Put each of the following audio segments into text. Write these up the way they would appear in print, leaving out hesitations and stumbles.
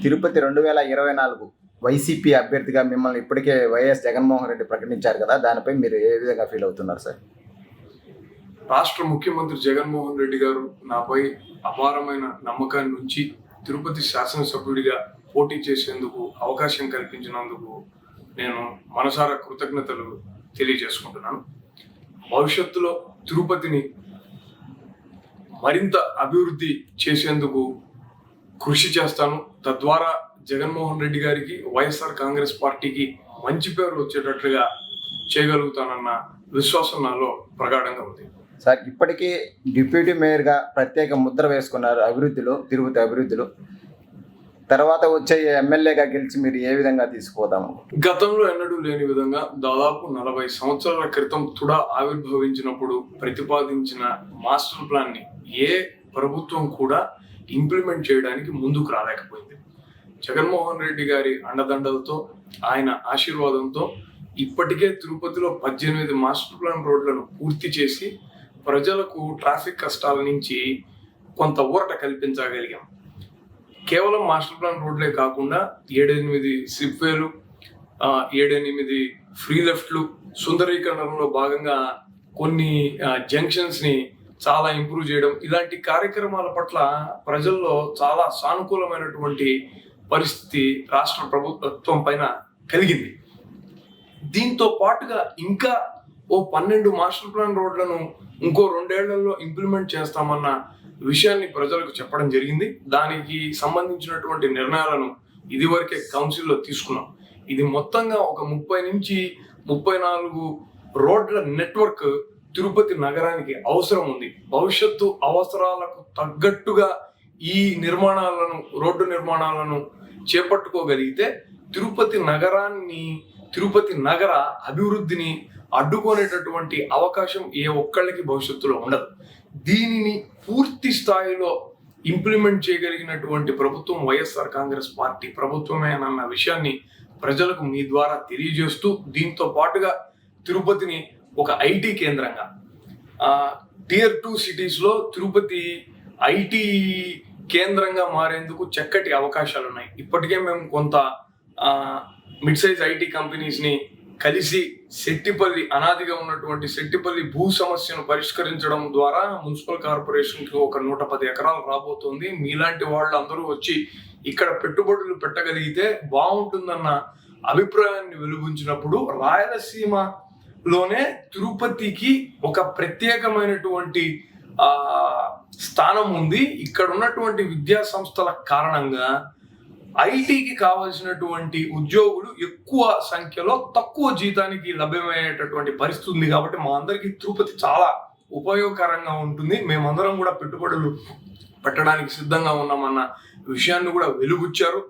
Tirupati 2024 YCP అభ్యర్థిగా మిమ్మల్ని ఇప్పటికే వైఎస్ జగన్మోహన్ రెడ్డి ప్రకటించారు కదా, దానిపై మీరు ఏ విధంగా ఫీల్ అవుతున్నారు సార్? రాష్ట్ర ముఖ్యమంత్రి జగన్మోహన్ రెడ్డి గారు నాపై అపారమైన నమ్మకాన్ని ఉంచి తిరుపతి శాసనసభ్యుడిగా పోటీ చేసేందుకు అవకాశం కల్పించినందుకు నేను మనసారా కృతజ్ఞతలు తెలియజేసుకుంటున్నాను. భవిష్యత్తులో తిరుపతిని మరింత అభివృద్ధి చేసేందుకు కృషి చేస్తాను. తద్వారా జగన్మోహన్ రెడ్డి గారికి, వైఎస్ఆర్ కాంగ్రెస్ పార్టీకి మంచి పేరు వచ్చేటట్లుగా చేయగలుగుతానన్న విశ్వాసం నాలో ప్రగాఢంగా ఉంది. సార్, ఇప్పటికీ డిప్యూటీ మేయర్గా ప్రత్యేక ముద్ర వేసుకున్నారు తిరుపతి అభివృద్ధిలో. తర్వాత వచ్చే ఎమ్మెల్యేగా గెలిచి మీరు ఏ విధంగా తీసుకుపోతాము? గతంలో ఎన్నడూ లేని విధంగా దాదాపు 40 సంవత్సరాల క్రితం తుడా ఆవిర్భవించినప్పుడు ప్రతిపాదించిన మాస్టర్ ప్లాన్ ని ఏ ప్రభుత్వం కూడా ఇంప్లిమెంట్ చేయడానికి ముందుకు రాలేకపోయింది. జగన్మోహన్ రెడ్డి గారి అండదండలతో, ఆయన ఆశీర్వాదంతో ఇప్పటికే తిరుపతిలో 18 మాస్టర్ ప్లాన్ రోడ్లను పూర్తి చేసి ప్రజలకు ట్రాఫిక్ కష్టాల నుంచి కొంత ఊరట కల్పించగలిగాం. కేవలం మాస్టర్ ప్లాన్ రోడ్లే కాకుండా 7-8 స్లిప్వేలు, 7-8 ఫ్రీ లెఫ్ట్లు, సుందరీకరణలో భాగంగా కొన్ని జంక్షన్స్ ని చాలా ఇంప్రూవ్ చేయడం, ఇలాంటి కార్యక్రమాల పట్ల ప్రజల్లో చాలా సానుకూలమైనటువంటి పరిస్థితి రాష్ట్ర ప్రభుత్వం పైన కలిగింది. దీంతో పాటుగా ఇంకా 12 మాస్టర్ ప్లాన్ రోడ్లను ఇంకో 2 ఏళ్లలో ఇంప్లిమెంట్ చేస్తామన్న విషయాన్ని ప్రజలకు చెప్పడం జరిగింది. దానికి సంబంధించినటువంటి నిర్ణయాలను ఇదివరకే కౌన్సిల్లో తీసుకున్నాం. ఇది మొత్తంగా ఒక 30 నుంచి 34 రోడ్ల నెట్వర్క్ తిరుపతి నగరానికి అవసరం ఉంది. భవిష్యత్తు అవసరాలకు తగ్గట్టుగా ఈ రోడ్డు నిర్మాణాలను చేపట్టుకోగలిగితే తిరుపతి నగర అభివృద్ధిని అడ్డుకునేటటువంటి అవకాశం ఏ ఒక్కళ్ళకి భవిష్యత్తులో ఉండదు. దీనిని పూర్తి స్థాయిలో ఇంప్లిమెంట్ చేయగలిగినటువంటి ప్రభుత్వం వైఎస్ఆర్ కాంగ్రెస్ పార్టీ ప్రభుత్వమేనన్న విషయాన్ని ప్రజలకు మీ ద్వారా తెలియజేస్తూ, దీంతో పాటుగా తిరుపతిని ఒక ఐటీ కేంద్రంగా, Tier 2 సిటీస్ లో తిరుపతి ఐటీ కేంద్రంగా మారేందుకు చక్కటి అవకాశాలు ఉన్నాయి. ఇప్పటికే మేము కొంత మిడ్ సైజ్ ఐటీ కంపెనీస్ ని కలిసి అనాదిగా ఉన్నటువంటి సెట్టిపల్లి భూ సమస్యను పరిష్కరించడం ద్వారా మున్సిపల్ కార్పొరేషన్ కి ఒక 110 ఎకరాలు రాబోతోంది. మీలాంటి వాళ్ళు అందరూ వచ్చి ఇక్కడ పెట్టుబడులు పెట్టగలిగితే బాగుంటుందన్న అభిప్రాయాన్ని వెలుగుంచినప్పుడు రాయలసీమలోనే తిరుపతికి ఒక ప్రత్యేకమైనటువంటి స్థానం ఉంది. ఇక్కడ ఉన్నటువంటి విద్యా సంస్థల కారణంగా ఐటీకి కావాల్సినటువంటి ఉద్యోగులు ఎక్కువ సంఖ్యలో తక్కువ జీతానికి లభ్యమయ్యేటటువంటి పరిస్థితి ఉంది. కాబట్టి మా అందరికీ తిరుపతి చాలా ఉపయోగకరంగా ఉంటుంది. మేమందరం కూడా పెట్టుబడులు పెట్టడానికి సిద్ధంగా ఉన్నామన్న విషయాన్ని కూడా వెలుగుచ్చారు.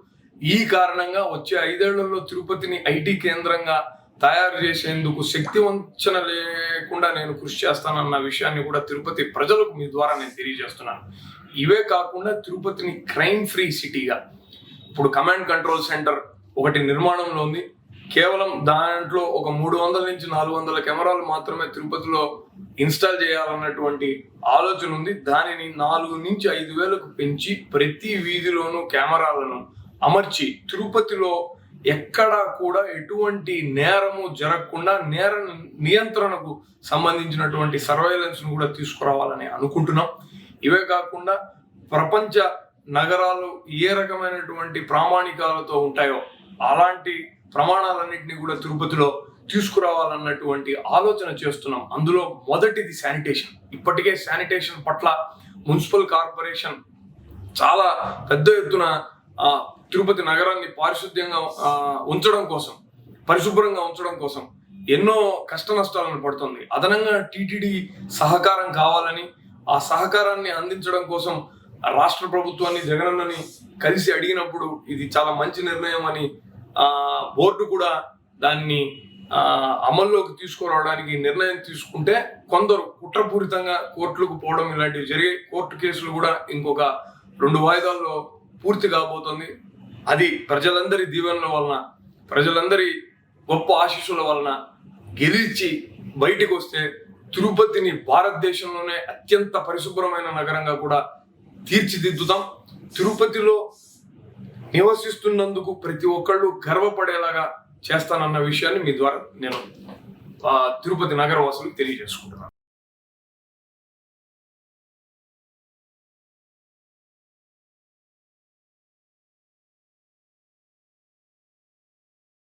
ఈ కారణంగా వచ్చే 5 ఏళ్లలో తిరుపతిని ఐటీ కేంద్రంగా తయారు చేసేందుకు శక్తి వంచన లేకుండా నేను కృషి చేస్తానన్న విషయాన్ని కూడా తిరుపతి ప్రజలకు మీ ద్వారా నేను తెలియజేస్తున్నాను. ఇవే కాకుండా తిరుపతిని క్రైమ్ ఫ్రీ సిటీగా, ఇప్పుడు కమాండ్ కంట్రోల్ సెంటర్ ఒకటి నిర్మాణంలో ఉంది. కేవలం దాంట్లో ఒక 300 నుంచి 400 కెమెరాలు మాత్రమే తిరుపతిలో ఇన్స్టాల్ చేయాలన్నటువంటి ఆలోచన ఉంది. దానిని 4 నుంచి 5 వేలకు పెంచి ప్రతి వీధిలోనూ కెమెరాలను అమర్చి తిరుపతిలో ఎక్కడా కూడా ఎటువంటి నేరము జరగకుండా నేర నియంత్రణకు సంబంధించినటువంటి సర్వైలెన్స్ ను కూడా తీసుకురావాలని అనుకుంటున్నాం. ఇవే కాకుండా ప్రపంచ నగరాలు ఏ రకమైనటువంటి ప్రామాణికాలతో ఉంటాయో అలాంటి ప్రమాణాలన్నింటినీ కూడా తిరుపతిలో తీసుకురావాలన్నటువంటి ఆలోచన చేస్తున్నాం. అందులో మొదటిది శానిటేషన్. ఇప్పటికే శానిటేషన్ పట్ల మున్సిపల్ కార్పొరేషన్ చాలా పెద్ద ఎత్తున తిరుపతి నగరాన్ని పరిశుభ్రంగా ఉంచడం కోసం ఎన్నో కష్ట నష్టాలను పడుతుంది. అదనంగా టీటీడీ సహకారం కావాలని, ఆ సహకారాన్ని అందించడం కోసం రాష్ట్ర ప్రభుత్వాన్ని, జగనన్నని కలిసి అడిగినప్పుడు ఇది చాలా మంచి నిర్ణయం అని బోర్డు కూడా దాన్ని అమల్లోకి తీసుకురావడానికి నిర్ణయం తీసుకుంటే, కొందరు కుట్రపూరితంగా కోర్టులకు పోవడం ఇలాంటివి జరిగే కోర్టు కేసులు కూడా ఇంకొక 2 వాయిదాల్లో పూర్తి కాబోతుంది. అది ప్రజలందరి దీవెనల వలన, ప్రజలందరి గొప్ప ఆశీస్సుల వలన గెలిచి బయటికి వస్తే తిరుపతిని భారతదేశంలోనే అత్యంత పరిశుభ్రమైన నగరంగా కూడా తీర్చిదిద్దుతాం. తిరుపతిలో నివసిస్తున్నందుకు ప్రతి ఒక్కళ్ళు గర్వపడేలాగా చేస్తానన్న విషయాన్ని మీ ద్వారా నేను తిరుపతి నగర వాసులకు తెలియజేసుకుంటాను.